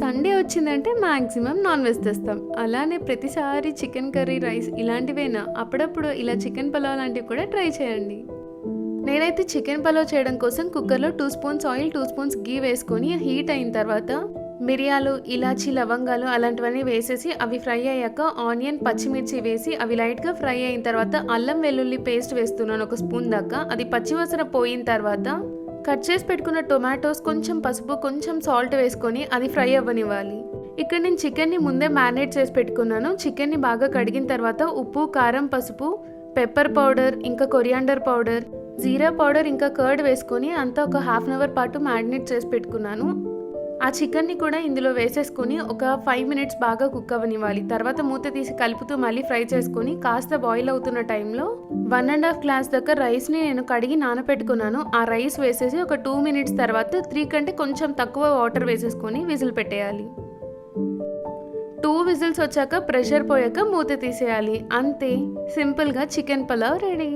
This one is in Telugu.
సండే వచ్చిందంటే మ్యాక్సిమం నాన్ వెజ్ తెస్తాం. అలానే ప్రతిసారి చికెన్ కర్రీ, రైస్ ఇలాంటివేనా, అప్పుడప్పుడు ఇలా చికెన్ పలావ్ లాంటివి కూడా ట్రై చేయండి. నేనైతే చికెన్ పలావ్ చేయడం కోసం కుక్కర్లో 2 స్పూన్స్ ఆయిల్, 2 స్పూన్స్ గీ వేసుకొని హీట్ అయిన తర్వాత మిరియాలు, ఇలాచి, లవంగాలు అలాంటివన్నీ వేసేసి అవి ఫ్రై అయ్యాక ఆనియన్, పచ్చిమిర్చి వేసి అవి లైట్గా ఫ్రై అయిన తర్వాత అల్లం వెల్లుల్లి పేస్ట్ వేస్తున్నాను 1 స్పూన్ దాకా. అది పచ్చివాసన పోయిన తర్వాత కట్ చేసి పెట్టుకున్న టొమాటోస్, కొంచెం పసుపు, కొంచెం సాల్ట్ వేసుకొని అది ఫ్రై అవ్వనివ్వాలి. ఇక్కడ నేను చికెన్ని ముందే మ్యారినేట్ చేసి పెట్టుకున్నాను. చికెన్ని బాగా కడిగిన తర్వాత ఉప్పు, కారం, పసుపు, పెప్పర్ పౌడర్, ఇంకా కొరియాండర్ పౌడర్, జీరా పౌడర్, ఇంకా కర్డ్ వేసుకొని అంతా ఒక హాఫ్ అన్ అవర్ పాటు మ్యారినేట్ చేసి పెట్టుకున్నాను. ఆ చికెన్ని కూడా ఇందులో వేసేసుకొని ఒక 5 మినిట్స్ బాగా కుక్ అవ్వనివ్వాలి. తర్వాత మూత తీసి కలుపుతూ మళ్ళీ ఫ్రై చేసుకొని కాస్త బాయిల్ అవుతున్న టైంలో 1.5 గ్లాస్ దాకా రైస్ని నేను కడిగి నానపెట్టుకున్నాను. ఆ రైస్ వేసేసి ఒక 2 మినిట్స్ తర్వాత 3 కంటే కొంచెం తక్కువ వాటర్ వేసేసుకొని విజిల్ పెట్టేయాలి. 2 విజిల్స్ వచ్చాక ప్రెషర్ పోయాక మూత తీసేయాలి. అంతే, సింపుల్గా చికెన్ పలావ్ రెడీ.